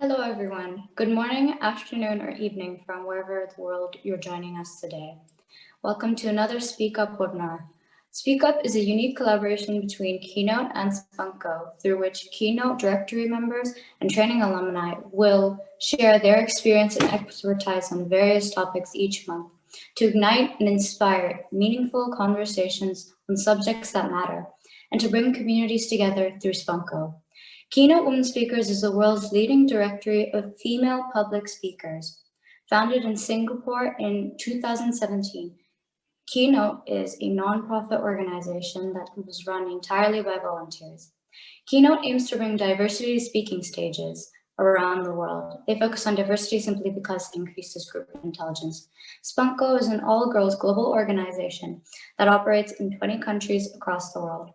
Hello, everyone. Good morning, afternoon, or evening from wherever the world you're joining us today. Welcome to another Speak Up webinar. Speak Up is a unique collaboration between Keynote and Spunko, through which Keynote directory members and training alumni will share their experience and expertise on various topics each month to ignite and inspire meaningful conversations on subjects that matter, and to bring communities together through Spunko. Keynote Women Speakers is the world's leading directory of female public speakers. Founded in Singapore in 2017, Keynote is a nonprofit organization that was run entirely by volunteers. Keynote aims to bring diversity to speaking stages around the world. They focus on diversity simply because it increases group intelligence. Spunko is an all-girls global organization that operates in 20 countries across the world.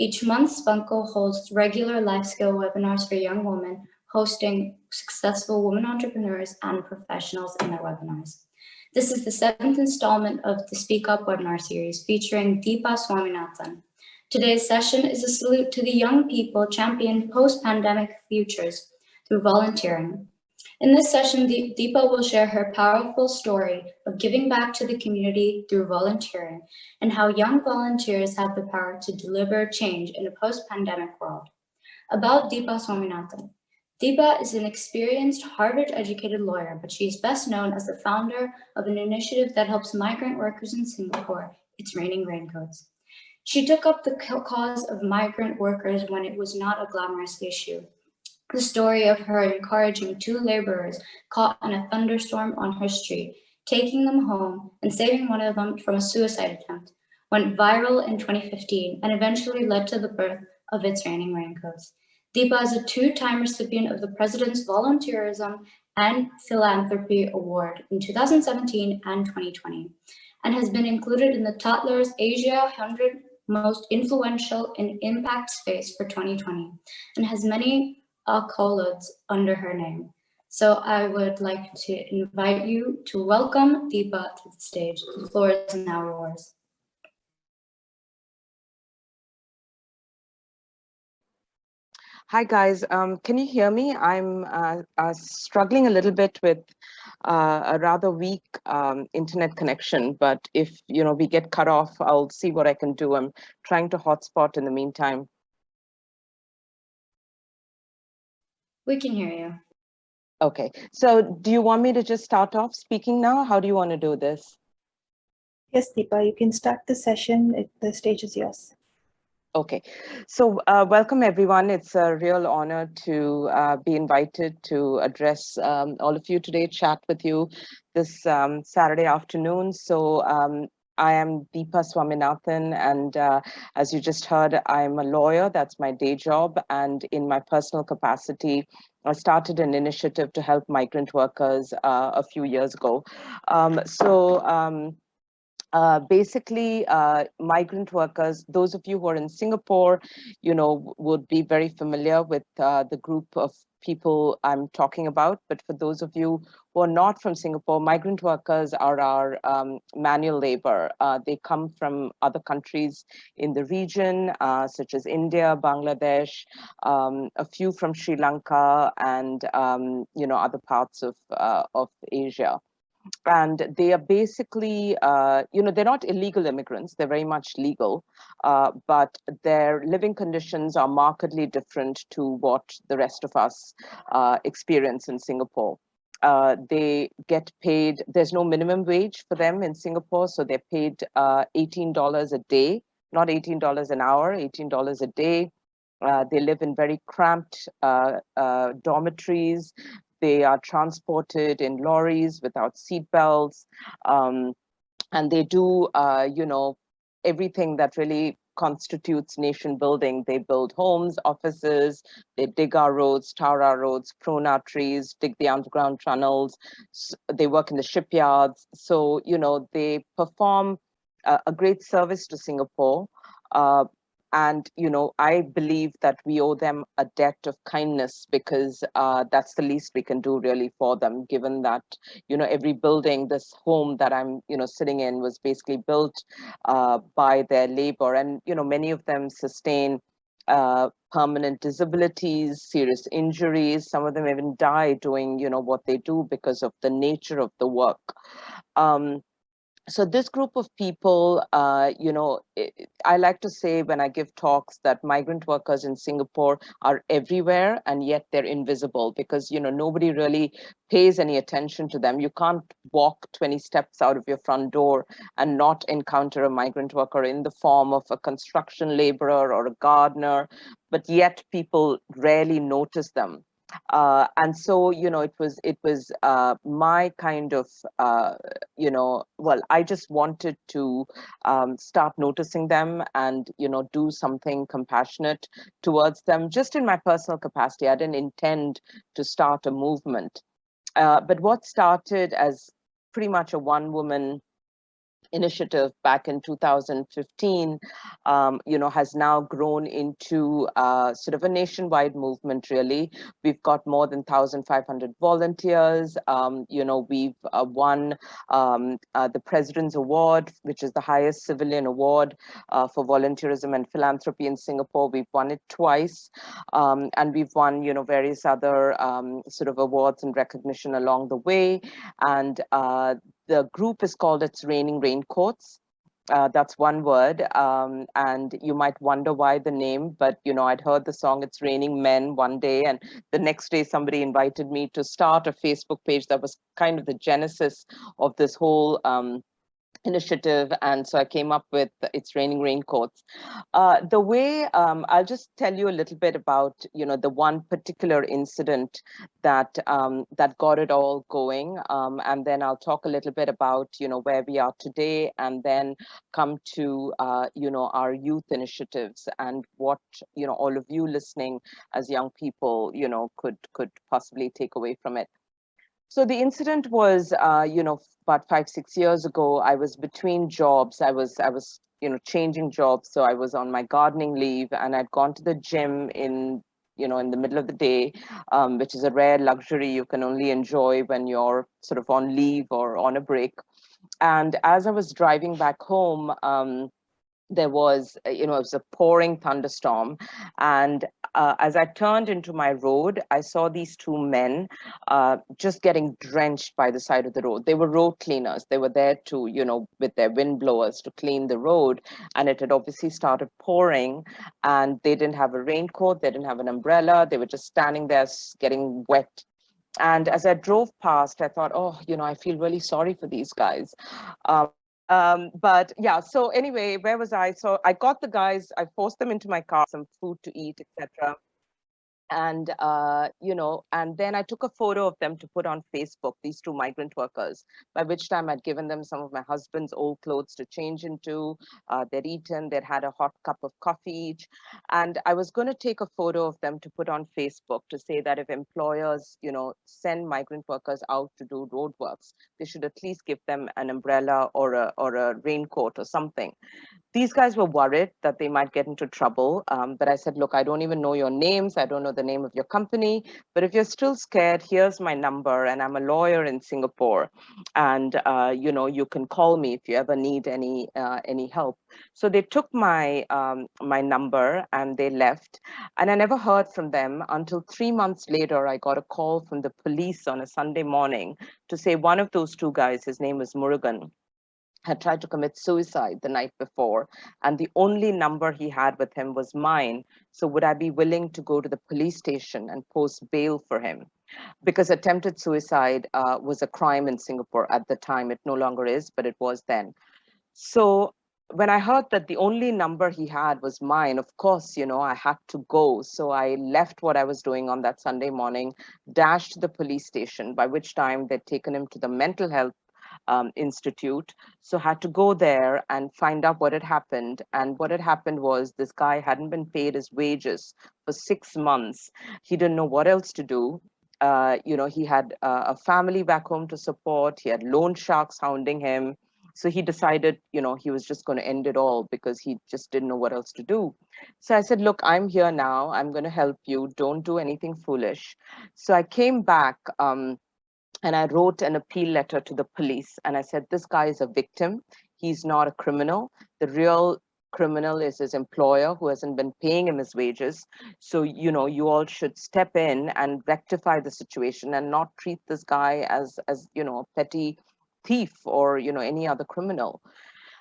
Each month, Spunko holds regular life skill webinars for young women, hosting successful women entrepreneurs and professionals in their webinars. This is the 7th installment of the Speak Up webinar series featuring Deepa Swaminathan. Today's session is a salute to the young people championing post-pandemic futures through volunteering. In this session, Deepa will share her powerful story of giving back to the community through volunteering and how young volunteers have the power to deliver change in a post-pandemic world. About Deepa Swaminathan. Deepa is an experienced Harvard-educated lawyer, but she is best known as the founder of an initiative that helps migrant workers in Singapore. It's Raining Raincoats. She took up the cause of migrant workers when it was not a glamorous issue. The story of her encouraging two laborers caught in a thunderstorm on her street, taking them home and saving one of them from a suicide attempt, went viral in 2015 and eventually led to the birth of It's Raining Raincoats. Deepa is a two-time recipient of the President's Volunteerism and Philanthropy Award in 2017 and 2020, and has been included in the Tatler's Asia 100 Most Influential in Impact Space for 2020, and has many accolades under her name. So I would like to invite you to welcome Deepa to the stage. The floor is now yours. Hi guys, can you hear me? I'm struggling a little bit with a rather weak internet connection, but if we get cut off, I'll see what I can do. I'm trying to hotspot in the meantime. We can hear you. Okay, so do you want me to just start off speaking now? How do you want to do this? Yes, Deepa, you can start the session. The stage is yours. Okay, so welcome everyone. It's a real honor to be invited to address all of you today, chat with you this Saturday afternoon. So I am Deepa Swaminathan, and as you just heard, I'm a lawyer. That's my day job. And in my personal capacity, I started an initiative to help migrant workers a few years ago. Basically, migrant workers, those of you who are in Singapore, would be very familiar with the group of people I'm talking about. But for those of you who are not from Singapore, migrant workers are our manual labor. They come from other countries in the region, such as India, Bangladesh, a few from Sri Lanka, and other parts of Asia. And they are basically, they're not illegal immigrants. They're very much legal, but their living conditions are markedly different to what the rest of us experience in Singapore. They get paid, there's no minimum wage for them in Singapore, so they're paid $18 a day, not $18 an hour, $18 a day. They live in very cramped dormitories. They are transported in lorries without seatbelts, and they do, everything that really constitutes nation building. They build homes, offices, they dig our roads, tar our roads, prune our trees, dig the underground tunnels. They work in the shipyards. So, they perform a great service to Singapore. And I believe that we owe them a debt of kindness, because that's the least we can do really for them, given that every building, this home that I'm sitting in, was basically built by their labor. And many of them sustain permanent disabilities, serious injuries. Some of them even die doing, what they do because of the nature of the work. So this group of people, I like to say when I give talks that migrant workers in Singapore are everywhere, and yet they're invisible because, nobody really pays any attention to them. You can't walk 20 steps out of your front door and not encounter a migrant worker in the form of a construction laborer or a gardener, but yet people rarely notice them. And so, it was my kind of, well, I just wanted to start noticing them and, do something compassionate towards them, just in my personal capacity. I didn't intend to start a movement. But what started as pretty much a one-woman initiative back in 2015, has now grown into sort of a nationwide movement, really. We've got more than 1,500 volunteers. We've won the President's Award, which is the highest civilian award for volunteerism and philanthropy in Singapore. We've won it twice. And we've won, various other sort of awards and recognition along the way. And the group is called It's Raining Raincoats. That's one word. And you might wonder why the name, but I'd heard the song It's Raining Men one day, and the next day somebody invited me to start a Facebook page that was kind of the genesis of this whole initiative. And so I came up with It's Raining Raincoats. The way, I'll just tell you a little bit about, the one particular incident that that got it all going. And then I'll talk a little bit about, where we are today, and then come to, our youth initiatives and what, all of you listening as young people, could possibly take away from it. So the incident was, about 5, 6 years ago. I was between jobs. I was, changing jobs. So I was on my gardening leave, and I'd gone to the gym in the middle of the day, which is a rare luxury you can only enjoy when you're sort of on leave or on a break. And as I was driving back home, there was, it was a pouring thunderstorm. And as I turned into my road, I saw these two men just getting drenched by the side of the road. They were road cleaners. They were there to, with their wind blowers to clean the road. And it had obviously started pouring, and they didn't have a raincoat. They didn't have an umbrella. They were just standing there getting wet. And as I drove past, I thought, oh, I feel really sorry for these guys. But yeah, so anyway, where was I? So I got the guys, I forced them into my car, some food to eat, etc. And and then I took a photo of them to put on Facebook, these two migrant workers, by which time I'd given them some of my husband's old clothes to change into. They'd eaten, they'd had a hot cup of coffee each. And I was going to take a photo of them to put on Facebook to say that if employers, send migrant workers out to do road works, they should at least give them an umbrella or a raincoat or something. These guys were worried that they might get into trouble. But I said, look, I don't even know your names. I don't know the name of your company. But if you're still scared, here's my number. And I'm a lawyer in Singapore. And, you can call me if you ever need any help. So they took my my number and they left. And I never heard from them until 3 months later. I got a call from the police on a Sunday morning to say one of those two guys, his name was Murugan, had tried to commit suicide the night before, and the only number he had with him was mine. So would I be willing to go to the police station and post bail for him? Because attempted suicide was a crime in Singapore at the time. It no longer is, but it was then. So when I heard that the only number he had was mine, of course, I had to go. So I left what I was doing on that Sunday morning, dashed to the police station, by which time they'd taken him to the mental health institute. So had to go there and find out what had happened. And what had happened was this guy hadn't been paid his wages for 6 months. He didn't know what else to do. He had a family back home to support. He had loan sharks hounding him. So he decided, he was just going to end it all because he just didn't know what else to do. So I said, look, I'm here now. I'm going to help you. Don't do anything foolish. So I came back. And I wrote an appeal letter to the police. And I said, this guy is a victim. He's not a criminal. The real criminal is his employer who hasn't been paying him his wages. So, you all should step in and rectify the situation and not treat this guy as a petty thief or, any other criminal.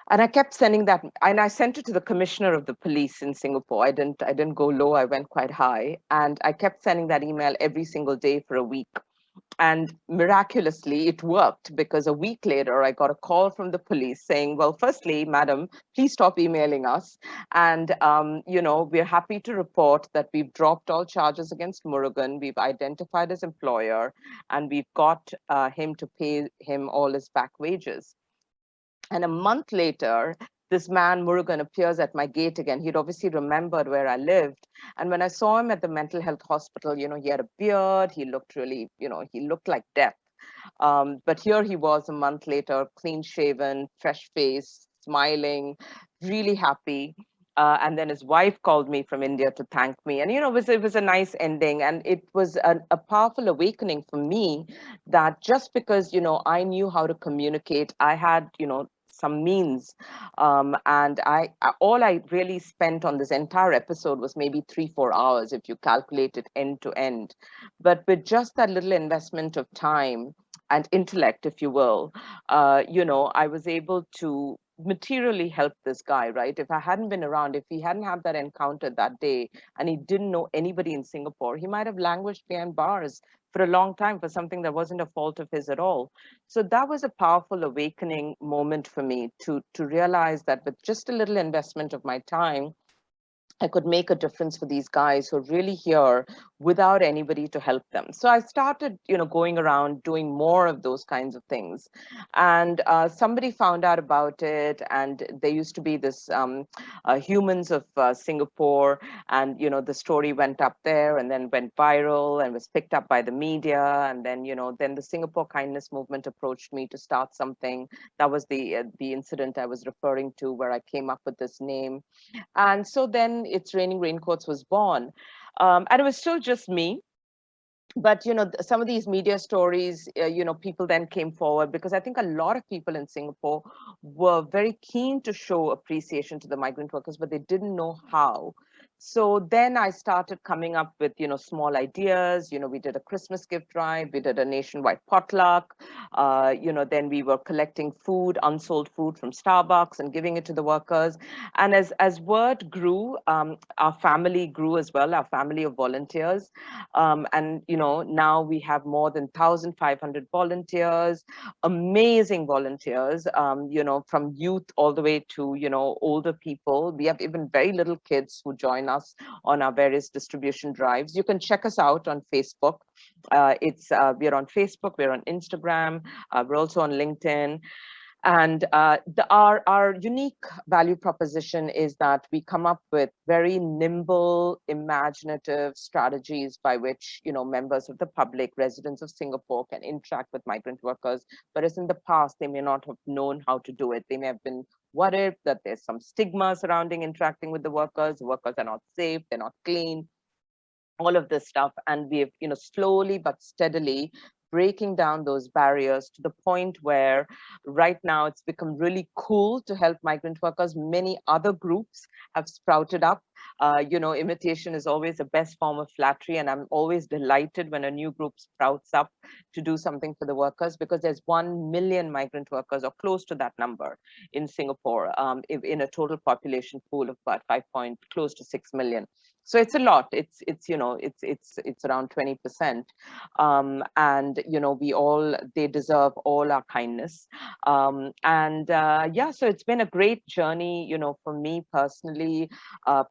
And I kept sending that, and I sent it to the commissioner of the police in Singapore. I didn't go low, I went quite high. And I kept sending that email every single day for a week. And miraculously, it worked, because a week later, I got a call from the police saying, well, firstly, madam, please stop emailing us. And, we're happy to report that we've dropped all charges against Murugan. We've identified his employer, and we've got him to pay him all his back wages. And a month later, this man, Murugan, appears at my gate again. He'd obviously remembered where I lived. And when I saw him at the mental health hospital, he had a beard. He looked really, he looked like death. But here he was a month later, clean shaven, fresh face, smiling, really happy. And then his wife called me from India to thank me. And, it was a nice ending. And it was a powerful awakening for me, that just because, I knew how to communicate, I had, some means. And all I really spent on this entire episode was maybe 3-4 hours, if you calculate it end to end. But with just that little investment of time and intellect, if you will, I was able to materially help this guy, right? If I hadn't been around, if he hadn't had that encounter that day, and he didn't know anybody in Singapore, he might have languished behind bars for a long time for something that wasn't a fault of his at all. So that was a powerful awakening moment for me, to realize that with just a little investment of my time, I could make a difference for these guys who are really here without anybody to help them. So I started, going around doing more of those kinds of things. And somebody found out about it, and there used to be this Humans of Singapore, and, the story went up there and then went viral and was picked up by the media. And then, then the Singapore Kindness Movement approached me to start something. That was the incident I was referring to, where I came up with this name. And so then It's Raining Raincoats was born. And it was still just me. But, some of these media stories, people then came forward, because I think a lot of people in Singapore were very keen to show appreciation to the migrant workers, but they didn't know how. So then I started coming up with, small ideas. We did a Christmas gift drive. We did a nationwide potluck. Then we were collecting food, unsold food from Starbucks, and giving it to the workers. And as word grew, our family grew as well, our family of volunteers. And, now we have more than 1,500 volunteers, amazing volunteers, from youth all the way to, older people. We have even very little kids who join us on our various distribution drives. You can check us out on Facebook. We're on Facebook, we're on Instagram, we're also on LinkedIn. And our unique value proposition is that we come up with very nimble, imaginative strategies by which, members of the public, residents of Singapore, can interact with migrant workers. Whereas in the past, they may not have known how to do it. They may have been worried that there's some stigma surrounding interacting with the workers. The workers are not safe, they're not clean, all of this stuff. And we've, slowly but steadily breaking down those barriers to the point where right now it's become really cool to help migrant workers. Many other groups have sprouted up. Imitation is always the best form of flattery, and I'm always delighted when a new group sprouts up to do something for the workers, because there's 1 million migrant workers, or close to that number, in Singapore, in a total population pool of about close to 6 million. So it's a lot. It's around 20%, and they deserve all our kindness. So it's been a great journey, for me personally.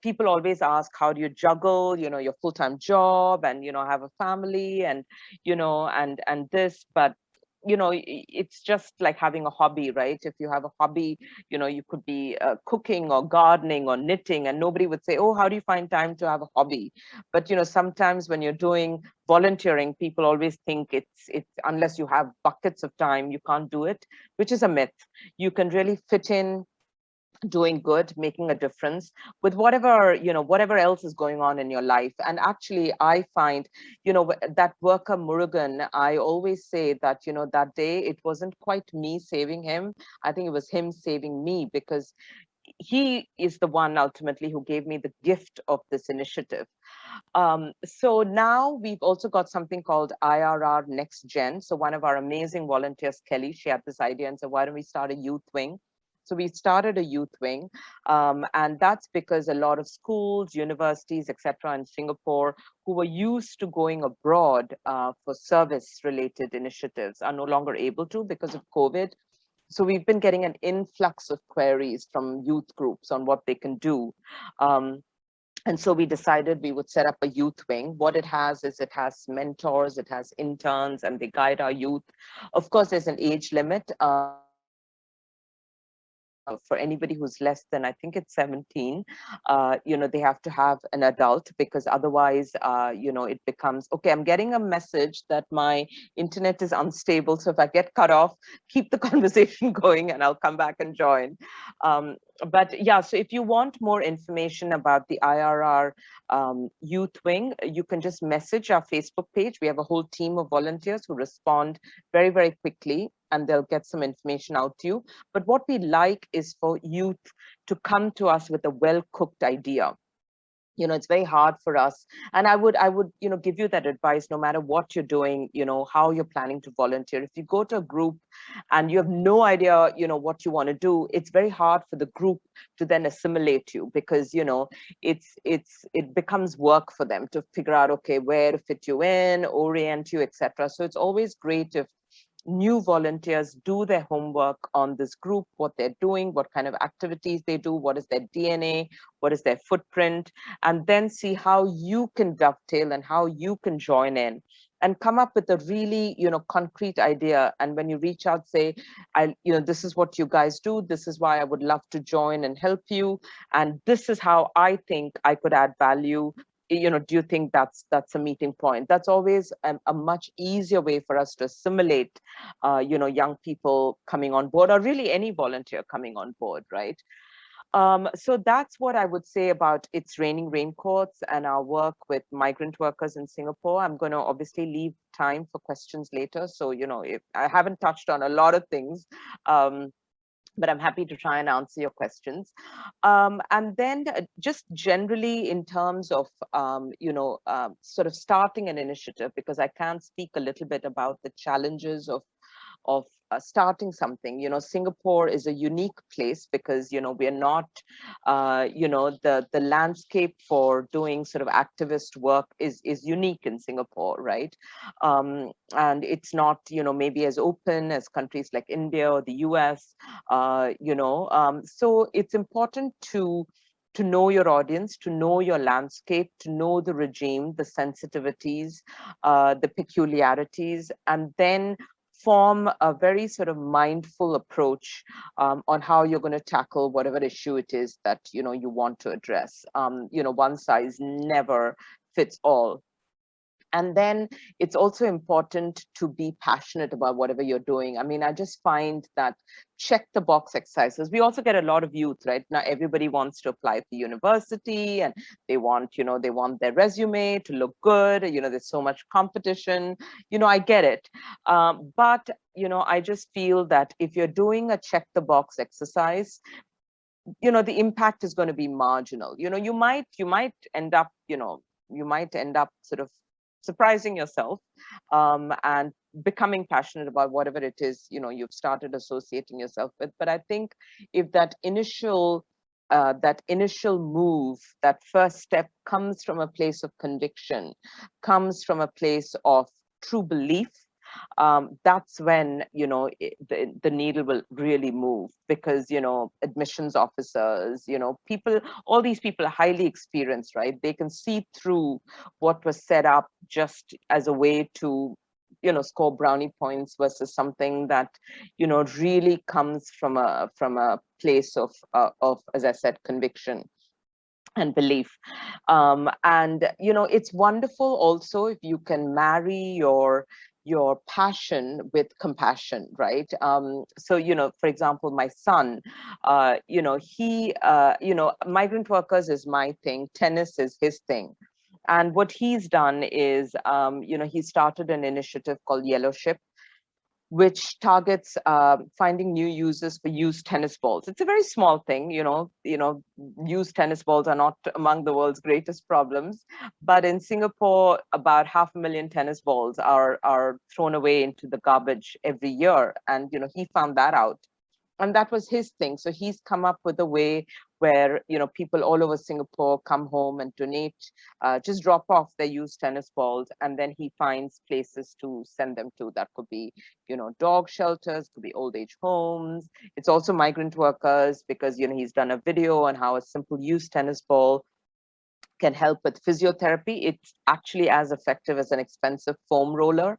People always ask, how do you juggle, your full-time job, and have a family, and and this, but it's just like having a hobby, right? If you have a hobby, you could be cooking or gardening or knitting, and nobody would say, oh, how do you find time to have a hobby? But sometimes when you're doing volunteering, people always think it's unless you have buckets of time, you can't do it, which is a myth. You can really fit in doing good, making a difference with whatever else is going on in your life. And actually, I find, that worker Murugan, I always say that, that day, it wasn't quite me saving him. I think it was him saving me, because he is the one ultimately who gave me the gift of this initiative. So now we've also got something called IRR Next Gen. So one of our amazing volunteers, Kelly, she had this idea and said, why don't we start a youth wing? So we started a youth wing, and that's because a lot of schools, universities, etc., in Singapore, who were used to going abroad for service-related initiatives, are no longer able to because of COVID. So we've been getting an influx of queries from youth groups on what they can do. And so we decided we would set up a youth wing. What it has is it has mentors, it has interns, and they guide our youth. Of course, there's an age limit. For anybody who's less than, I think it's 17, they have to have an adult, because otherwise, it becomes, okay, I'm getting a message that my internet is unstable. So if I get cut off, keep the conversation going and I'll come back and join. But yeah, so if you want more information about the IRR Youth Wing, you can just message our Facebook page. We have a whole team of volunteers who respond very, very quickly, and they'll get some information out to you. But what we like is for youth to come to us with a well-cooked idea. It's very hard for us. And I would, give you that advice, no matter what you're doing, how you're planning to volunteer. If you go to a group and you have no idea, what you want to do, it's very hard for the group to then assimilate you, because, it becomes work for them to figure out, okay, where to fit you in, orient you, etc. So it's always great if new volunteers do their homework on this group, what they're doing, what kind of activities they do, what is their DNA, what is their footprint, and then see how you can dovetail and how you can join in and come up with a really, concrete idea. And when you reach out, say, this is what you guys do. This is why I would love to join and help you. And this is how I think I could add value. Do you think that's a meeting point? That's always a much easier way for us to assimilate, young people coming on board, or really any volunteer coming on board, right? So that's what I would say about It's Raining Raincoats and our work with migrant workers in Singapore. I'm going to obviously leave time for questions later. So, if I haven't touched on a lot of things, but I'm happy to try and answer your questions. And then just generally in terms of, sort of starting an initiative, because I can speak a little bit about the challenges of starting something. Singapore is a unique place because, we're not, the landscape for doing sort of activist work is unique in Singapore, right? And it's not, maybe as open as countries like India or the US, so it's important to know your audience, to know your landscape, to know the regime, the sensitivities, the peculiarities, and then form a very sort of mindful approach on how you're going to tackle whatever issue it is that you want to address. One size never fits all. And then it's also important to be passionate about whatever you're doing. I mean, I just find that check the box exercises. We also get a lot of youth, right? Now, everybody wants to apply for university and they want, they want their resume to look good. There's so much competition. I get it. But, I just feel that if you're doing a check the box exercise, the impact is going to be marginal. You might end up, sort of surprising yourself and becoming passionate about whatever it is, you've started associating yourself with. But I think if that initial move, that first step comes from a place of conviction, comes from a place of true belief, that's when, the needle will really move, because, admissions officers, people, all these people are highly experienced, right? They can see through what was set up just as a way to, score brownie points versus something that, really comes from a place of, as I said, conviction and belief. And, it's wonderful also if you can marry your passion with compassion, right? So, for example, my son, he, migrant workers is my thing, tennis is his thing. And what he's done is, he started an initiative called Yellow Ship. which targets finding new users for used tennis balls. It's a very small thing, used tennis balls are not among the world's greatest problems, but in Singapore, about 500,000 tennis balls are thrown away into the garbage every year. And, he found that out. And that was his thing. So he's come up with a way where, people all over Singapore come home and donate, just drop off their used tennis balls, and then he finds places to send them to. That could be, dog shelters, could be old age homes. It's also migrant workers, because, he's done a video on how a simple used tennis ball can help with physiotherapy. It's actually as effective as an expensive foam roller.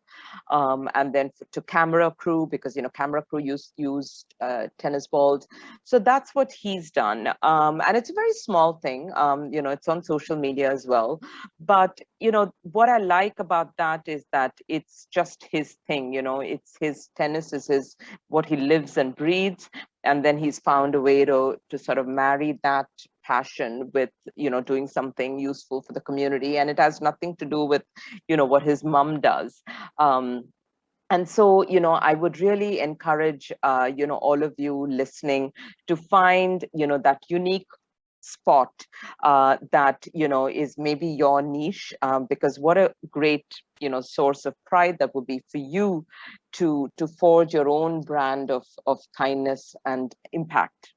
And then to camera crew, because camera crew used tennis balls. So that's what he's done. And it's a very small thing. It's on social media as well. But what I like about that is that it's just his thing. It's his tennis is what he lives and breathes. And then he's found a way to sort of marry that passion with, doing something useful for the community. And it has nothing to do with, what his mom does. And so, I would really encourage, all of you listening to find, that unique spot that, is maybe your niche, because what a great, source of pride that would be for you to forge your own brand of kindness and impact.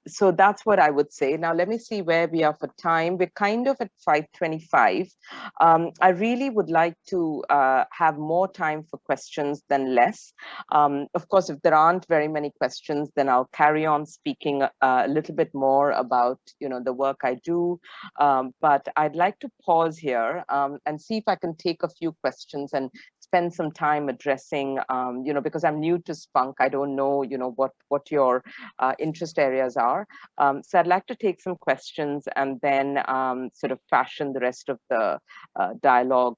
So that's what I would say. Now, let me see where we are for time. We're kind of at 5:25. I really would like to have more time for questions than less. Of course, if there aren't very many questions, then I'll carry on speaking a little bit more about, the work I do. But I'd like to pause here and see if I can take a few questions and spend some time addressing, because I'm new to Spunk. I don't know, what your interest areas are. So I'd like to take some questions and then sort of fashion the rest of the dialogue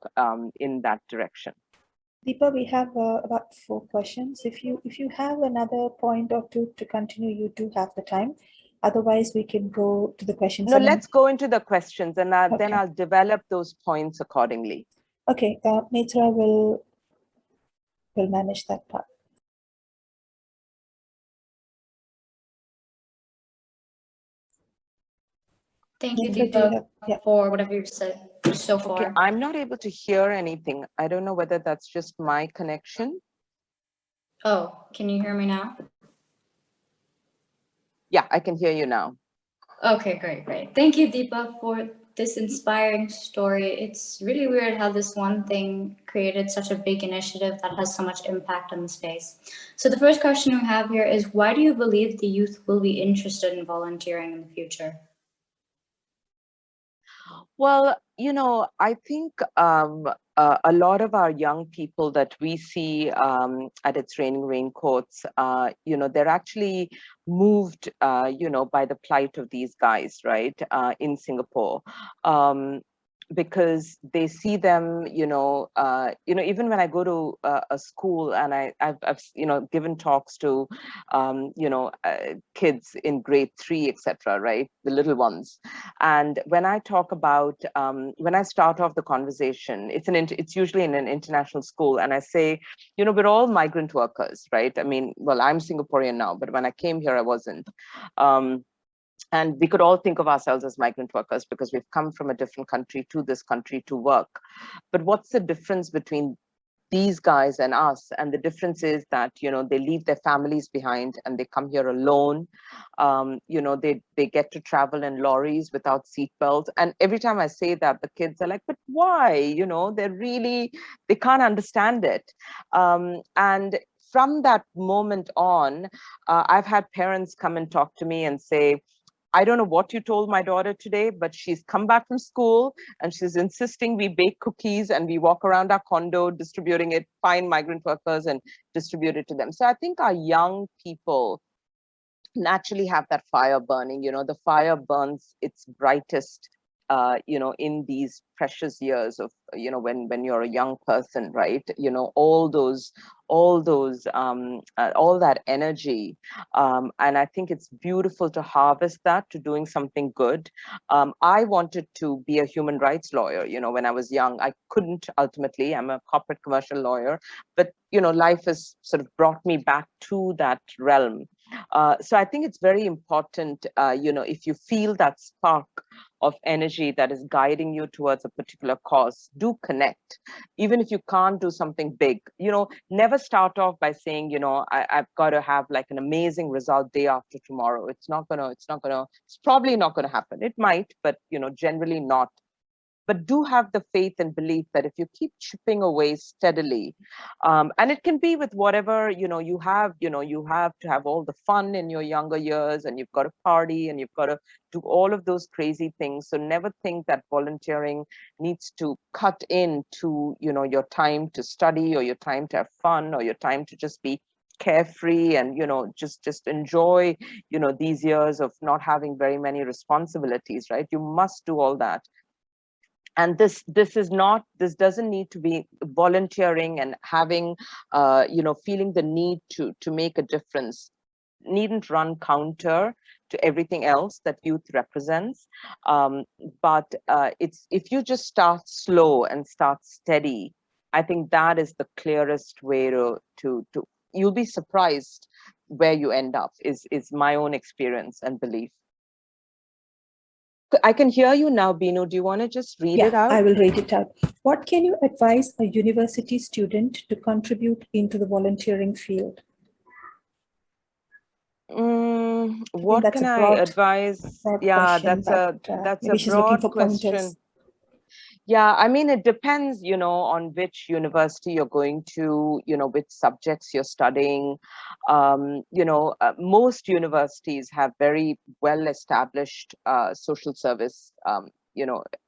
in that direction. Deepa, we have about 4 questions. If you have another point or two to continue, you do have the time. Otherwise, we can go to the questions. No, let's go into the questions, and Okay. then I'll develop those points accordingly. Okay, Mitra will manage that part. Thank you, Mitra, do you Deepa, have- yeah. for whatever you've said so far. Okay, I'm not able to hear anything. I don't know whether that's just my connection. Oh, can you hear me now? Yeah, I can hear you now. Okay, great. Thank you, Deepa, for this inspiring story. It's really weird how this one thing created such a big initiative that has so much impact on the space. So the first question we have here is, why do you believe the youth will be interested in volunteering in the future? Well, I think a lot of our young people that we see at It's Raining Raincoats, they're actually moved, by the plight of these guys, right, in Singapore. Because they see them, even when I go to a school and I've given talks to, kids in grade 3, etc., right, the little ones. And when I talk about, when I start off the conversation, it's usually in an international school, and I say, we're all migrant workers, right? I mean, well, I'm Singaporean now, but when I came here, I wasn't. And we could all think of ourselves as migrant workers because we've come from a different country to this country to work. But what's the difference between these guys and us? And the difference is that, they leave their families behind and they come here alone. They get to travel in lorries without seatbelts. And every time I say that, the kids are like, but why? They can't understand it. And from that moment on, I've had parents come and talk to me and say, I don't know what you told my daughter today, but she's come back from school and she's insisting we bake cookies and we walk around our condo distributing it, find migrant workers and distribute it to them. So I think our young people naturally have that fire burning. The fire burns its brightest in these precious years of, when you're a young person, right? All that energy. And I think it's beautiful to harvest that to doing something good. I wanted to be a human rights lawyer, when I was young. I couldn't ultimately. I'm a corporate commercial lawyer, but, life has sort of brought me back to that realm. So I think it's very important, if you feel that spark of energy that is guiding you towards a particular cause, do connect. Even if you can't do something big, never start off by saying, I've got to have like an amazing result day after tomorrow. It's probably not gonna happen. It might, but generally not. But do have the faith and belief that if you keep chipping away steadily, and it can be with whatever, you have to have all the fun in your younger years, and you've got to party, and you've got to do all of those crazy things. So never think that volunteering needs to cut into, your time to study, or your time to have fun, or your time to just be carefree and just enjoy these years of not having very many responsibilities, right? You must do all that. And this doesn't need to be volunteering and having feeling the need to make a difference needn't run counter to everything else that youth represents. But it's, if you just start slow and start steady, I think that is the clearest way to you'll be surprised where you end up, is my own experience and belief. I can hear you now, Binu. Do you want to just read it out? I will read it out. What can you advise a university student to contribute into the volunteering field? What can I advise? Yeah, that's a broad question. Pointers. Yeah, I mean, it depends, on which university you're going to, which subjects you're studying. Most universities have very well-established social service,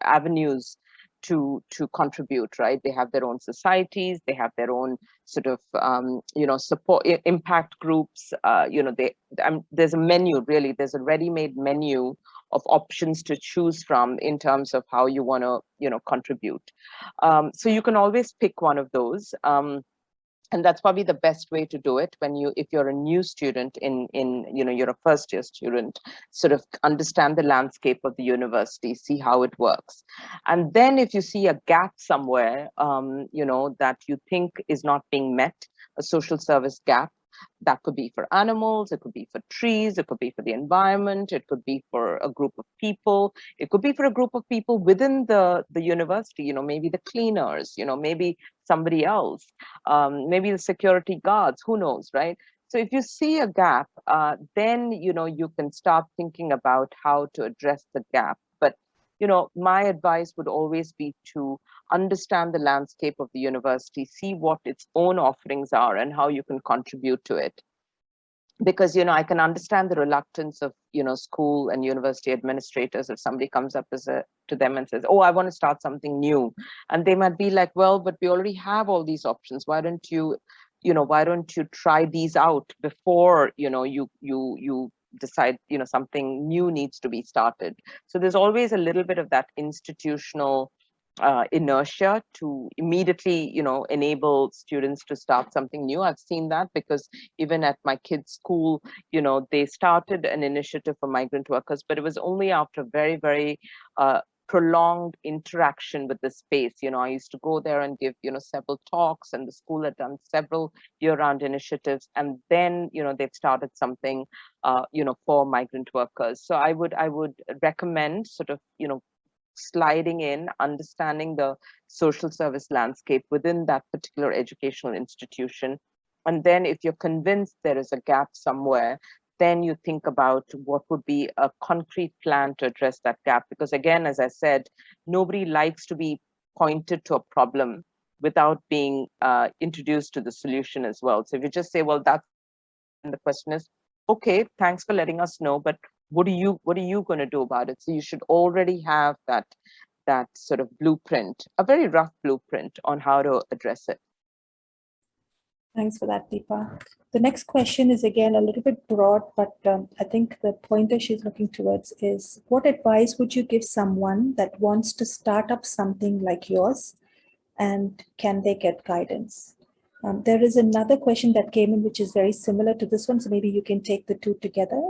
avenues to contribute, right? They have their own societies, they have their own sort of, support, impact groups. There's a menu, really. There's a ready-made menu of options to choose from in terms of how you want to, contribute. So you can always pick one of those. And that's probably the best way to do it if you're a new student you're a first year student, sort of understand the landscape of the university, see how it works. And then if you see a gap somewhere, that you think is not being met, a social service gap, that could be for animals, it could be for trees, it could be for the environment, it could be for a group of people, it could be for a group of people within the university, maybe the cleaners, maybe somebody else, maybe the security guards, who knows, right? So if you see a gap, then, you can start thinking about how to address the gap. But, my advice would always be to understand the landscape of the university, see what its own offerings are and how you can contribute to it. Because, I can understand the reluctance of, school and university administrators if somebody comes up to them and says, oh, I want to start something new. And they might be like, well, but we already have all these options. Why don't you try these out before, you decide, something new needs to be started. So there's always a little bit of that institutional inertia to immediately, enable students to start something new. I've seen that because even at my kids' school, they started an initiative for migrant workers, but it was only after very, very prolonged interaction with the space. I used to go there and give, several talks, and the school had done several year-round initiatives, and then, they've started something, for migrant workers. So I would recommend sort of, sliding in, understanding the social service landscape within that particular educational institution. And then if you're convinced there is a gap somewhere, then you think about what would be a concrete plan to address that gap. Because again, as I said, nobody likes to be pointed to a problem without being introduced to the solution as well. So if you just say, well, that's, and the question is, okay, thanks for letting us know, but what are you going to do about it? So you should already have that sort of blueprint, a very rough blueprint on how to address it. Thanks for that, Deepa. The next question is again a little bit broad, but I think the pointer she's looking towards is what advice would you give someone that wants to start up something like yours, and can they get guidance? There is another question that came in which is very similar to this one, so maybe you can take the two together.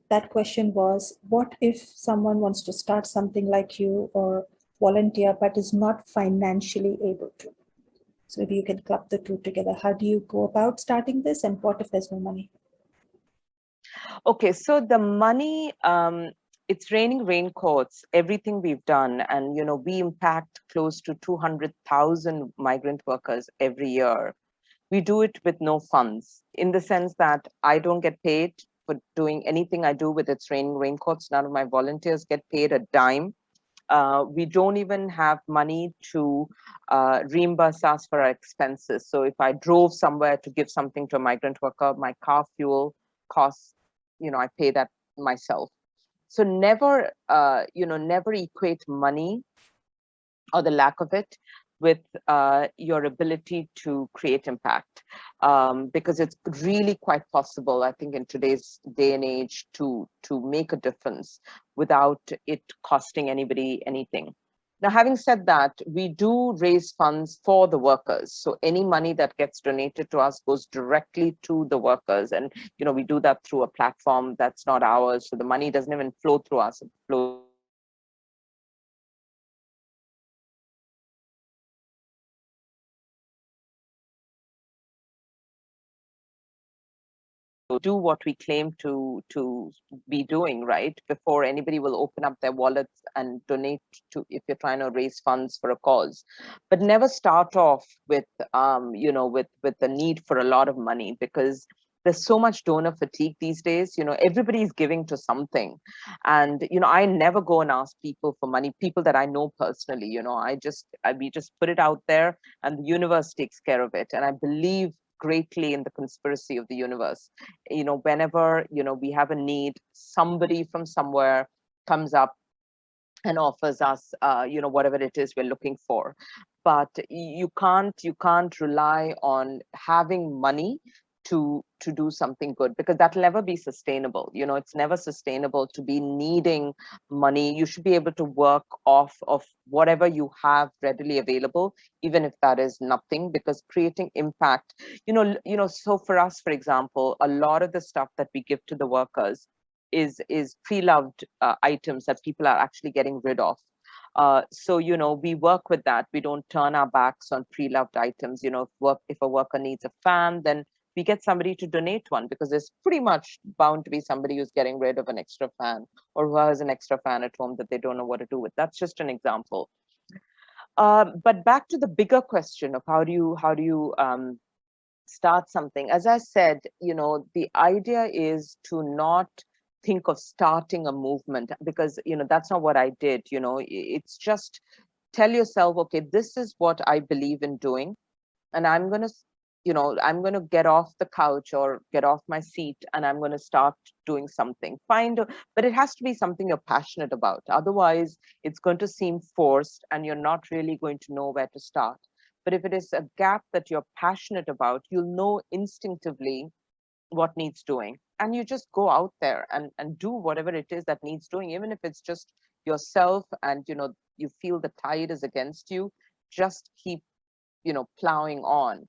That question was, what if someone wants to start something like you or volunteer but is not financially able to? So maybe you can club the two together. How do you go about starting this, and what if there's no money? Okay, so the money, it's raining raincoats, everything we've done, and we impact close to 200,000 migrant workers every year. We do it with no funds, in the sense that I don't get paid for doing anything I do with It's Raining Raincoats. None of my volunteers get paid a dime. We don't even have money to reimburse us for our expenses. So if I drove somewhere to give something to a migrant worker, my car fuel costs, I pay that myself. So never, never equate money or the lack of it with your ability to create impact, because it's really quite possible, I think, in today's day and age, to make a difference without it costing anybody anything. Now, having said that, we do raise funds for the workers. So any money that gets donated to us goes directly to the workers. And, we do that through a platform that's not ours. So the money doesn't even flow through us, it flows do what we claim to be doing, right? Before anybody will open up their wallets and donate to, if you're trying to raise funds for a cause. But never start off with with the need for a lot of money, because there's so much donor fatigue these days. Everybody's giving to something. And I never go and ask people for money, people that I know personally. We just put it out there, and the universe takes care of it. And I believe greatly in the conspiracy of the universe. Whenever we have a need, somebody from somewhere comes up and offers us whatever it is we're looking for. But you can't rely on having money to do something good, because that'll never be sustainable. It's never sustainable to be needing money. You should be able to work off of whatever you have readily available, even if that is nothing, because creating impact, so for us, for example, a lot of the stuff that we give to the workers is pre-loved items that people are actually getting rid of. So we work with that. We don't turn our backs on pre-loved items. If a worker needs a fan, then we get somebody to donate one, because there's pretty much bound to be somebody who's getting rid of an extra fan, or who has an extra fan at home that they don't know what to do with. That's just an example. But back to the bigger question of how do you start something. As I said, the idea is to not think of starting a movement, because that's not what I did. It's just tell yourself, okay, this is what I believe in doing, and I'm going to get off the couch or get off my seat, and I'm going to start doing something. But it has to be something you're passionate about. Otherwise, it's going to seem forced, and you're not really going to know where to start. But if it is a gap that you're passionate about, you'll know instinctively what needs doing. And you just go out there and do whatever it is that needs doing, even if it's just yourself, and you feel the tide is against you. Just keep plowing on,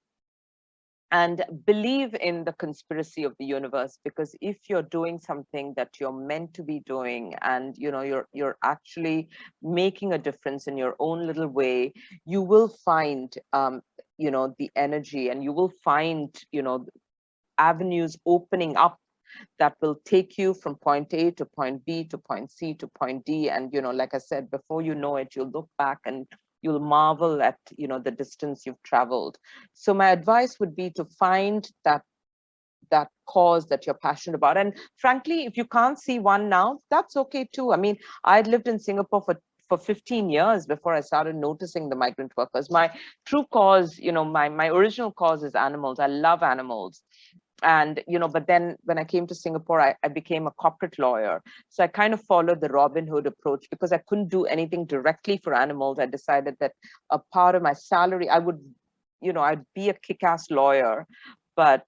and believe in the conspiracy of the universe, because if you're doing something that you're meant to be doing, and you're actually making a difference in your own little way, you will find the energy, and you will find avenues opening up that will take you from point A to point B to point C to point D. And like I said, before you know it, you'll look back and you'll marvel at the distance you've traveled. So my advice would be to find that cause that you're passionate about. And frankly, if you can't see one now, that's okay too. I mean, I'd lived in Singapore for 15 years before I started noticing the migrant workers. My true cause, my original cause is animals. I love animals. And but then when I came to Singapore, I became a corporate lawyer. So I kind of followed the Robin Hood approach, because I couldn't do anything directly for animals. I decided that a part of my salary, I would I'd be a kick-ass lawyer, but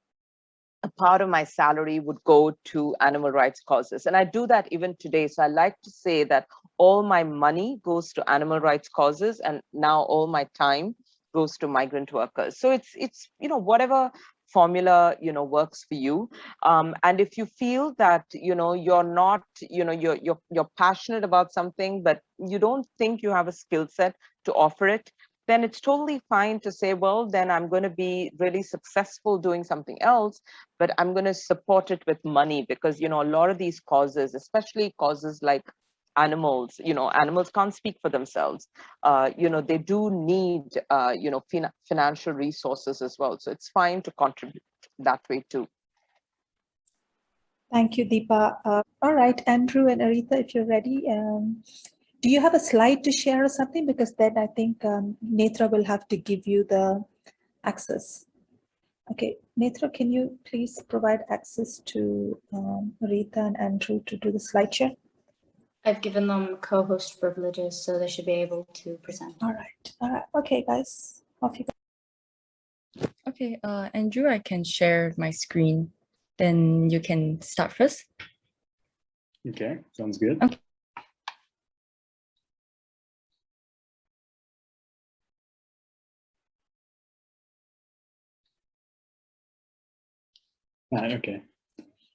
a part of my salary would go to animal rights causes. And I do that even today. So I like to say that all my money goes to animal rights causes, and now all my time goes to migrant workers. So it's whatever formula works for you. And if you feel that you're not, you're passionate about something, but you don't think you have a skill set to offer it, then it's totally fine to say, well, then I'm going to be really successful doing something else, but I'm going to support it with money, because, a lot of these causes, especially causes like animals, animals can't speak for themselves. They do need, financial resources as well. So it's fine to contribute that way too. Thank you, Deepa. All right, Andrew and Aretha, if you're ready, do you have a slide to share or something? Because then I think Netra will have to give you the access. Okay, Netra, can you please provide access to Aretha and Andrew to do the slide share? I've given them co-host privileges, so they should be able to present. All right. Okay, guys, off you go. Okay, Andrew, I can share my screen. Then you can start first. Okay, sounds good. Okay. Okay.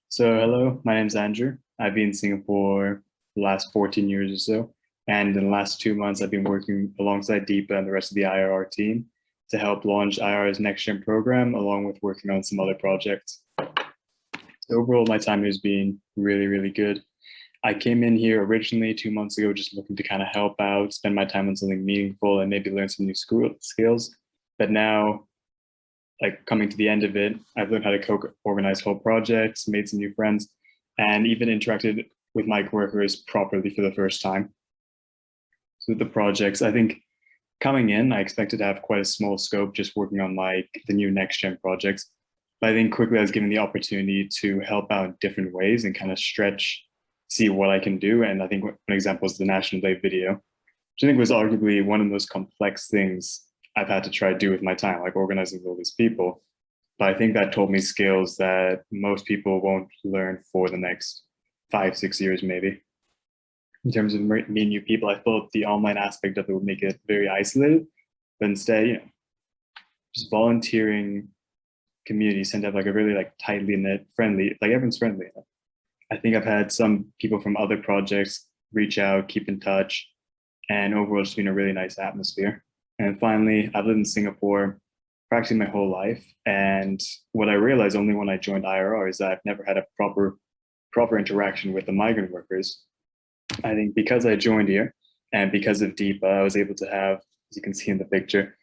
So hello, my name's Andrew. I've been in Singapore the last 14 years or so. And in the last 2 months, I've been working alongside Deepa and the rest of the IRR team to help launch IRR's Next Gen program, along with working on some other projects. So overall, my time has been really, really good. I came in here originally 2 months ago, just looking to kind of help out, spend my time on something meaningful and maybe learn some new skills. But now, like coming to the end of it, I've learned how to co-organize whole projects, made some new friends, and even interacted with my workers properly for the first time. So with the projects, I think coming in, I expected to have quite a small scope, just working on like the new next gen projects. But I think quickly I was given the opportunity to help out in different ways and kind of stretch, see what I can do. And I think one example is the National Day video, which I think was arguably one of the most complex things I've had to try to do with my time, like organizing all these people. But I think that taught me skills that most people won't learn for the next 5-6 years, maybe. In terms of meeting new people, I thought the online aspect of it would make it very isolated, but instead, just volunteering communities tend to have like a really like tightly knit, friendly, like everyone's friendly. I think I've had some people from other projects reach out, keep in touch, and overall it's been a really nice atmosphere. And finally, I've lived in Singapore practically my whole life. And what I realized only when I joined IRR is that I've never had a proper interaction with the migrant workers. I think because I joined here and because of Deepa, I was able to have, as you can see in the picture,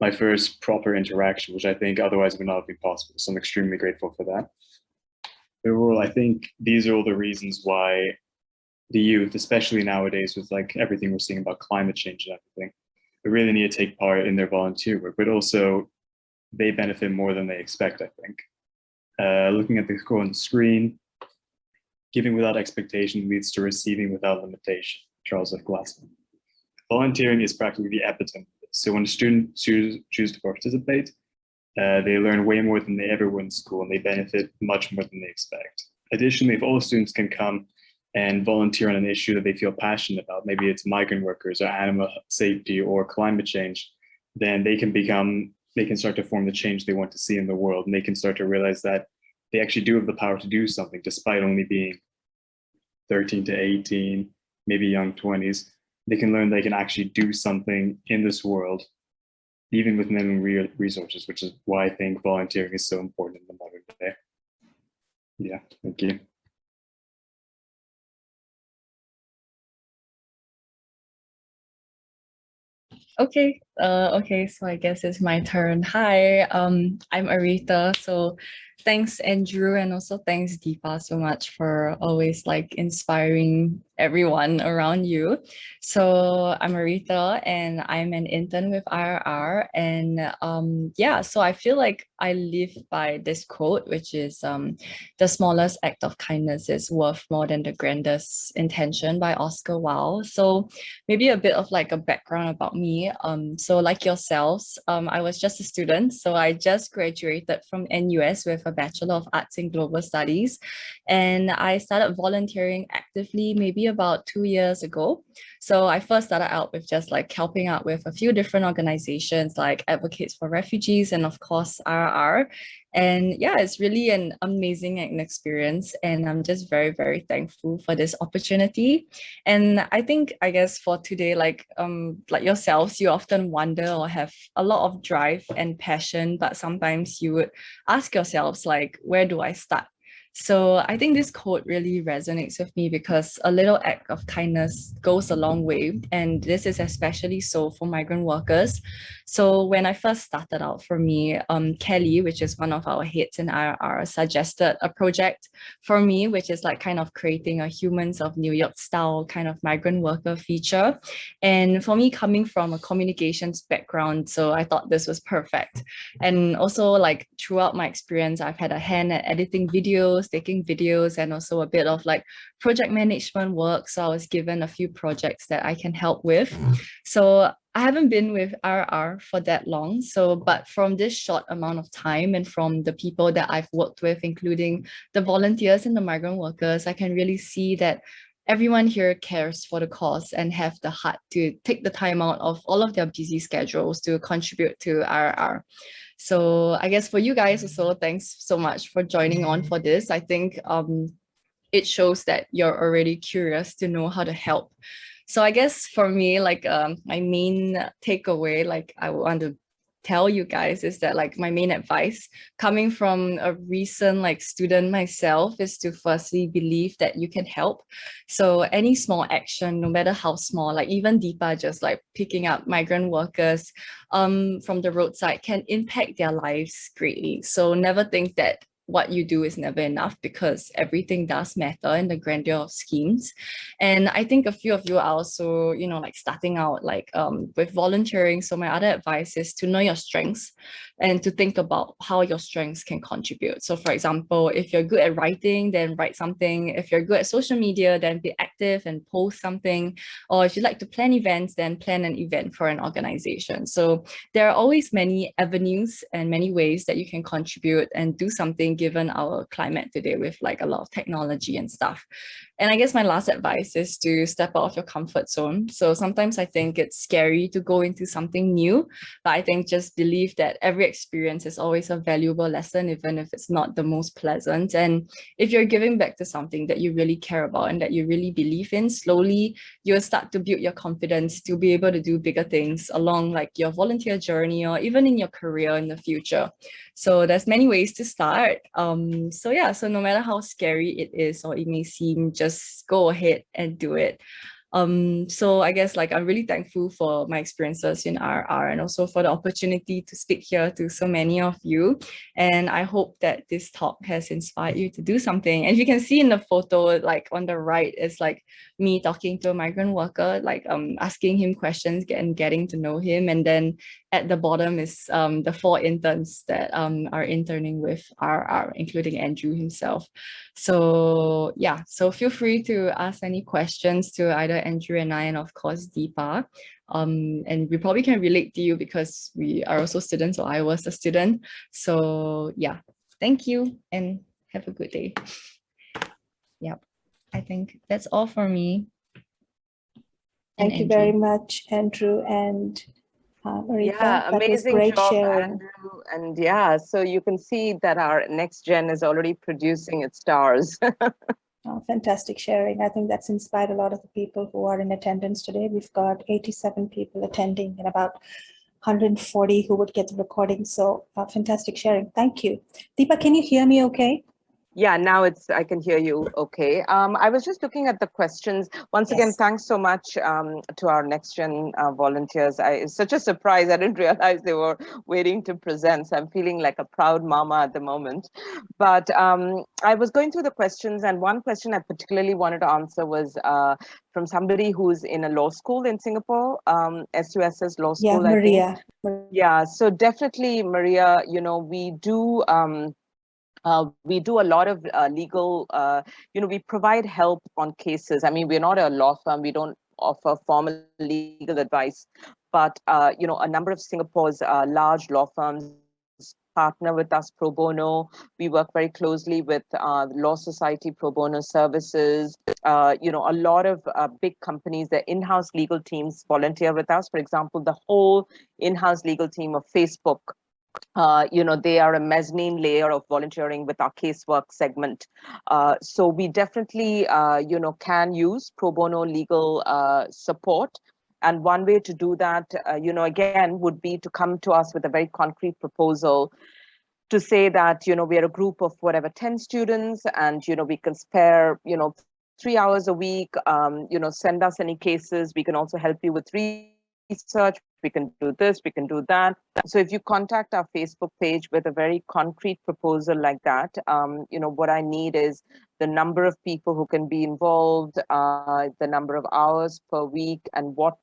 my first proper interaction, which I think otherwise would not have been possible. So I'm extremely grateful for that. Overall, I think these are all the reasons why the youth, especially nowadays with like everything we're seeing about climate change and everything, they really need to take part in their volunteer work, but also they benefit more than they expect, I think. Looking at the quote on the screen, giving without expectation leads to receiving without limitation, Charles F. Glassman. Volunteering is practically the epitome. So when a student choose to participate, they learn way more than they ever would in school, and they benefit much more than they expect. Additionally, if all students can come and volunteer on an issue that they feel passionate about, maybe it's migrant workers or animal safety or climate change, then they can start to form the change they want to see in the world, and they can start to realize that they actually do have the power to do something despite only being 13 to 18, maybe young 20s. They can learn they can actually do something in this world, even with minimum resources, which is why I think volunteering is so important in the modern day. Yeah, thank you. Okay, so I guess it's my turn. Hi, I'm Aretha. So thanks Andrew and also thanks Deepa so much for always like inspiring everyone around you. So I'm Aretha and I'm an intern with IRR. And yeah, so I feel like I live by this quote, which is the smallest act of kindness is worth more than the grandest intention, by Oscar Wilde. So maybe a bit of like a background about me. So like yourselves, I was just a student. So I just graduated from NUS with a Bachelor of Arts in Global Studies. And I started volunteering actively maybe about 2 years ago. So I first started out with just like helping out with a few different organizations like Advocates for Refugees and of course IRR. And yeah, it's really an amazing experience. And I'm just very, very thankful for this opportunity. And I think, I guess for today, like yourselves, you often wonder or have a lot of drive and passion, but sometimes you would ask yourselves like, where do I start? So I think this quote really resonates with me because a little act of kindness goes a long way. And this is especially so for migrant workers. So when I first started out for me, Kelly, which is one of our heads in IRR, suggested a project for me, which is like kind of creating a Humans of New York style kind of migrant worker feature. And for me, coming from a communications background, so I thought this was perfect. And also like throughout my experience, I've had a hand at editing videos, taking videos, and also a bit of like project management work. So I was given a few projects that I can help with. So I haven't been with IRR for that long. So, but from this short amount of time and from the people that I've worked with, including the volunteers and the migrant workers, I can really see that everyone here cares for the cause and have the heart to take the time out of all of their busy schedules to contribute to IRR. So I guess for you guys also, thanks so much for joining on for this. I think it shows that you're already curious to know how to help. So I guess for me, like my main takeaway, like I want to tell you guys is that like my main advice coming from a recent like student myself is to firstly believe that you can help. So any small action, no matter how small, like even Deepa just like picking up migrant workers from the roadside can impact their lives greatly. So never think that what you do is never enough because everything does matter in the grandeur of schemes. And I think a few of you are also, you know, like starting out like with volunteering. So my other advice is to know your strengths and to think about how your strengths can contribute. So for example, if you're good at writing, then write something. If you're good at social media, then be active and post something. Or if you like to plan events, then plan an event for an organization. So there are always many avenues and many ways that you can contribute and do something given our climate today with like a lot of technology and stuff. And I guess my last advice is to step out of your comfort zone. So sometimes I think it's scary to go into something new, but I think just believe that every experience is always a valuable lesson, even if it's not the most pleasant. And if you're giving back to something that you really care about and that you really believe in, slowly you'll start to build your confidence to be able to do bigger things along like your volunteer journey or even in your career in the future. So there's many ways to start. So yeah, so no matter how scary it is or it may seem, just go ahead and do it. So I guess like I'm really thankful for my experiences in RR and also for the opportunity to speak here to so many of you. And I hope that this talk has inspired you to do something. And if you can see in the photo, like on the right is like me talking to a migrant worker, like asking him questions and getting to know him. And then at the bottom is the 4 interns that are interning with RR, including Andrew himself. So yeah, so feel free to ask any questions to either Andrew and I, and of course Deepa. And we probably can relate to you because we are also students, or I was a student. So yeah, thank you and have a good day. Yep, I think that's all for me. Thank you very much, Andrew and Aretha. Yeah, That was amazing great job, sharing. Andrew. And yeah, so you can see that our next gen is already producing its stars. Oh, fantastic sharing. I think that's inspired a lot of the people who are in attendance today. We've got 87 people attending and about 140 who would get the recording. So fantastic sharing. Thank you. Deepa, can you hear me okay? Yeah, now I can hear you okay. I was just looking at the questions. Once again, Yes. thanks so much to our next gen volunteers. It's such a surprise. I didn't realize they were waiting to present. So I'm feeling like a proud mama at the moment. But I was going through the questions, and one question I particularly wanted to answer was from somebody who's in a law school in Singapore, SUSS Law Yeah, School, I think. Maria. Yeah, so definitely, Maria, we do a lot of legal, we provide help on cases. I mean, we're not a law firm. We don't offer formal legal advice, but, a number of Singapore's large law firms partner with us pro bono. We work very closely with Law Society pro bono services. A lot of big companies, their in-house legal teams volunteer with us. For example, the whole in-house legal team of Facebook, they are a mezzanine layer of volunteering with our casework segment. So we definitely, can use pro bono legal support. And one way to do that, again, would be to come to us with a very concrete proposal to say that, we are a group of whatever, 10 students, and, we can spare, 3 hours a week, send us any cases. We can also help you with research. We can do this, we can do that. So if you contact our Facebook page with a very concrete proposal like that, what I need is the number of people who can be involved, the number of hours per week, and what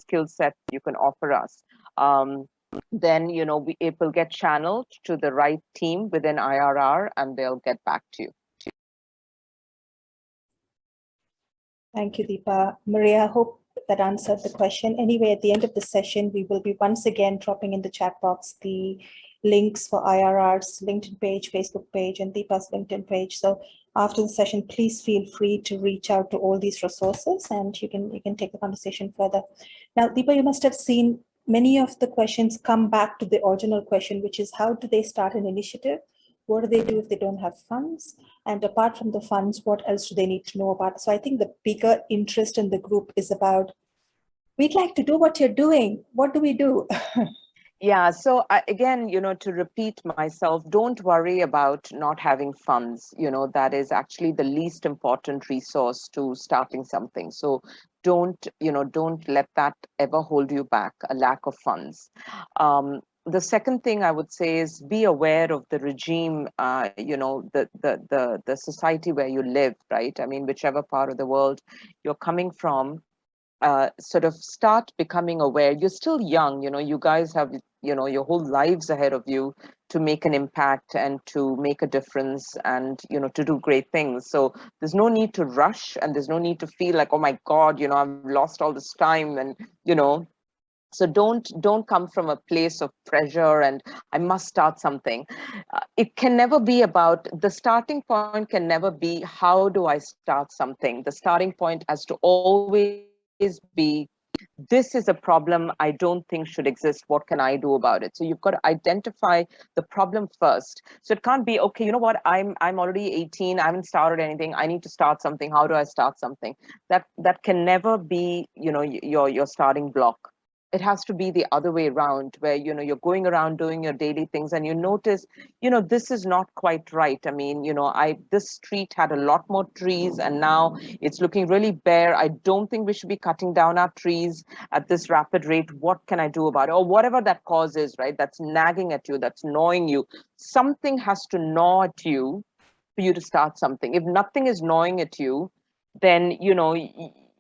skill set you can offer us. Then, it will get channeled to the right team within IRR, and they'll get back to you. Thank you, Deepa. Maria, I hope that answered the question. Anyway, at the end of the session, we will be once again dropping in the chat box the links for IRR's LinkedIn page, Facebook page, and Deepa's LinkedIn page. So after the session, please feel free to reach out to all these resources, and you can take the conversation further. Now, Deepa, you must have seen many of the questions come back to the original question, which is how do they start an initiative? What do they do if they don't have funds? And apart from the funds, what else do they need to know about? So I think the bigger interest in the group is about, we'd like to do what you're doing. What do we do? Yeah, so again, to repeat myself, don't worry about not having funds. That is actually the least important resource to starting something. So don't let that ever hold you back, a lack of funds. The second thing I would say is be aware of the regime, the society where you live, right? I mean, whichever part of the world you're coming from, sort of start becoming aware. You're still young, you guys have, your whole lives ahead of you to make an impact and to make a difference and, to do great things. So there's no need to rush, and there's no need to feel like, oh my God, I've lost all this time. And, so don't come from a place of pressure and I must start something. It can never be about, the starting point can never be, how do I start something? The starting point has to always be, this is a problem I don't think should exist. What can I do about it? So you've got to identify the problem first. So it can't be, okay, you know what, I'm already 18, I haven't started anything, I need to start something. How do I start something? That can never be, your starting block. It has to be the other way around, where, you're going around doing your daily things and you notice, this is not quite right. I mean, this street had a lot more trees and now it's looking really bare. I don't think we should be cutting down our trees at this rapid rate. What can I do about it? Or whatever that cause is, right? That's nagging at you, that's gnawing you. Something has to gnaw at you for you to start something. If nothing is gnawing at you, then,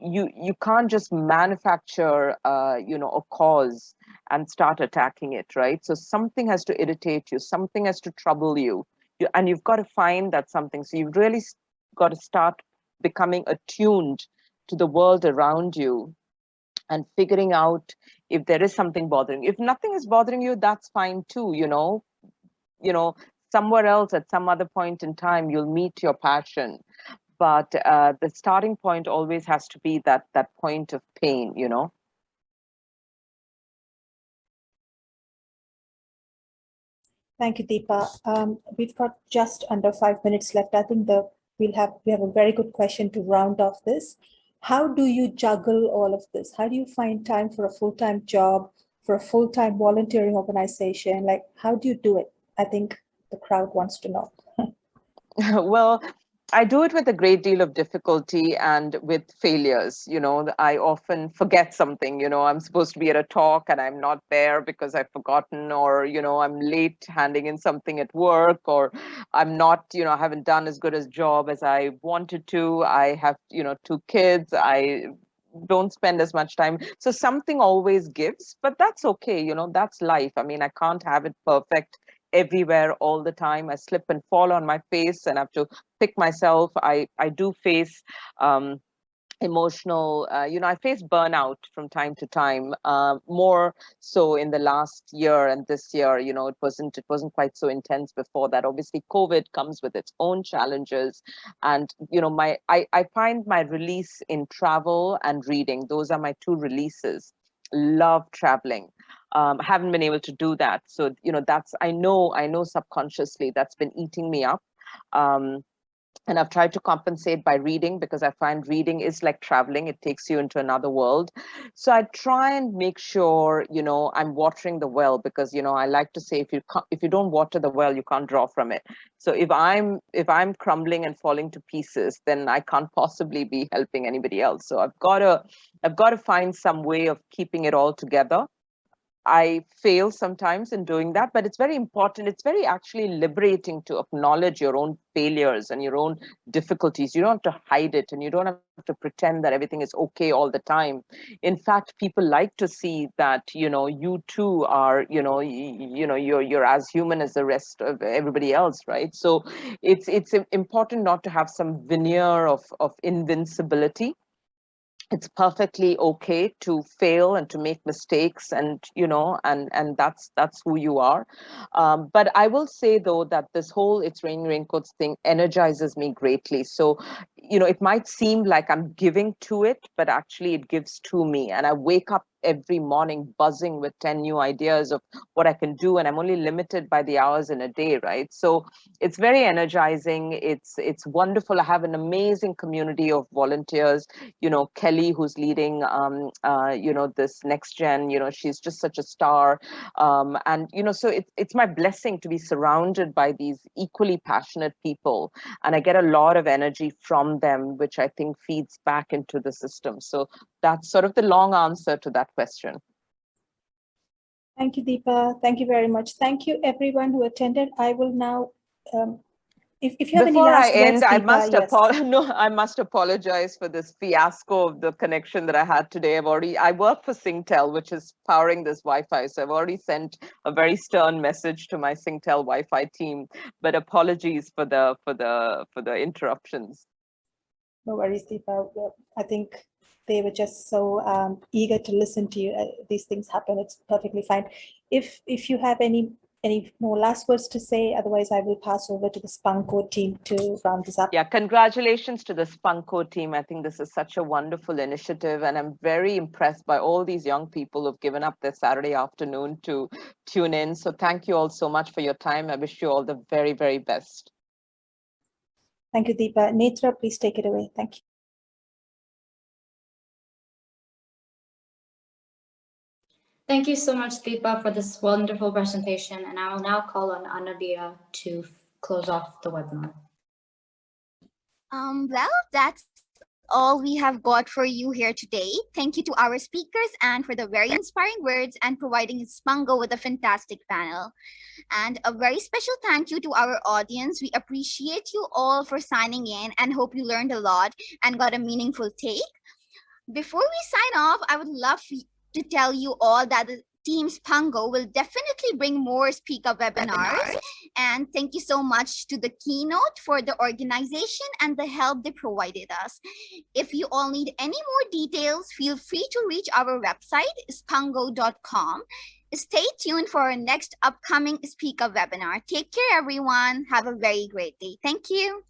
you can't just manufacture, a cause and start attacking it, right? So something has to irritate you, something has to trouble you, and you've got to find that something. So you've really got to start becoming attuned to the world around you and figuring out if there is something bothering you. If nothing is bothering you, that's fine too. Somewhere else at some other point in time, you'll meet your passion. But the starting point always has to be that point of pain. Thank you, Deepa. We've got just under 5 minutes left. I think we have a very good question to round off this. How do you juggle all of this? How do you find time for a full-time job, for a full-time volunteering organization? Like, how do you do it? I think the crowd wants to know. Well, I do it with a great deal of difficulty and with failures. I often forget something. I'm supposed to be at a talk and I'm not there because I've forgotten, or, I'm late handing in something at work, or I'm not, I haven't done as good a job as I wanted to. I have, two kids. I don't spend as much time. So something always gives, but that's okay. That's life. I mean, I can't have it perfect everywhere all the time. I slip and fall on my face and have to pick myself. I do face emotional, I face burnout from time to time, more so in the last year and this year. It wasn't quite so intense before that. Obviously COVID comes with its own challenges, and I find my release in travel and reading. Those are my two releases. Love traveling. Haven't been able to do that, so that's, I know subconsciously that's been eating me up. um, and I've tried to compensate by reading, because I find reading is like traveling. It takes you into another world. So I try and make sure, I'm watering the well, because, I like to say, if you don't water the well, you can't draw from it. So if I'm crumbling and falling to pieces, then I can't possibly be helping anybody else. So I've got to find some way of keeping it all together. I fail sometimes in doing that, but it's very important. It's very actually liberating to acknowledge your own failures and your own difficulties. You don't have to hide it, and you don't have to pretend that everything is okay all the time. In fact, people like to see that, you too are, you're as human as the rest of everybody else, right? So it's important not to have some veneer of invincibility. It's perfectly okay to fail and to make mistakes, and and that's who you are. But I will say, though, that this whole It's Raining Raincoats thing energizes me greatly. So it might seem like I'm giving to it, but actually it gives to me, and I wake up every morning buzzing with 10 new ideas of what I can do, and I'm only limited by the hours in a day, right? So it's very energizing. It's wonderful. I have an amazing community of volunteers. Kelly, who's leading this next gen, she's just such a star. And so it's my blessing to be surrounded by these equally passionate people, and I get a lot of energy from them, which I think feeds back into the system. So that's sort of the long answer to that question. Thank you, Deepa. Thank you very much. Thank you, everyone who attended. I will now, if you have any Before I last words, end, I Deepa, must yes. no, I must apologize for this fiasco of the connection that I had today. I work for Singtel, which is powering this Wi-Fi. So I've already sent a very stern message to my Singtel Wi-Fi team, but apologies for the interruptions. No worries, Deepa. I think they were just so eager to listen to you. These things happen. It's perfectly fine. If you have any more last words to say, otherwise I will pass over to the Spunko team to round this up. Yeah, congratulations to the Spunko team. I think this is such a wonderful initiative, and I'm very impressed by all these young people who've given up their Saturday afternoon to tune in. So thank you all so much for your time. I wish you all the very, very best. Thank you, Deepa. Netra, please take it away. Thank you. Thank you so much, Deepa, for this wonderful presentation. And I will now call on Anadia to close off the webinar. Well, that's all we have got for you here today. Thank you to our speakers and for the very inspiring words and providing Spunko with a fantastic panel. And a very special thank you to our audience. We appreciate you all for signing in and hope you learned a lot and got a meaningful take. Before we sign off, I would love to tell you all that the Team Spunko will definitely bring more Speak Up webinars. And thank you so much to the Keynote for the organization and the help they provided us. If you all need any more details, feel free to reach our website, spunko.com. Stay tuned for our next upcoming Speak Up webinar. Take care, everyone. Have a very great day. Thank you.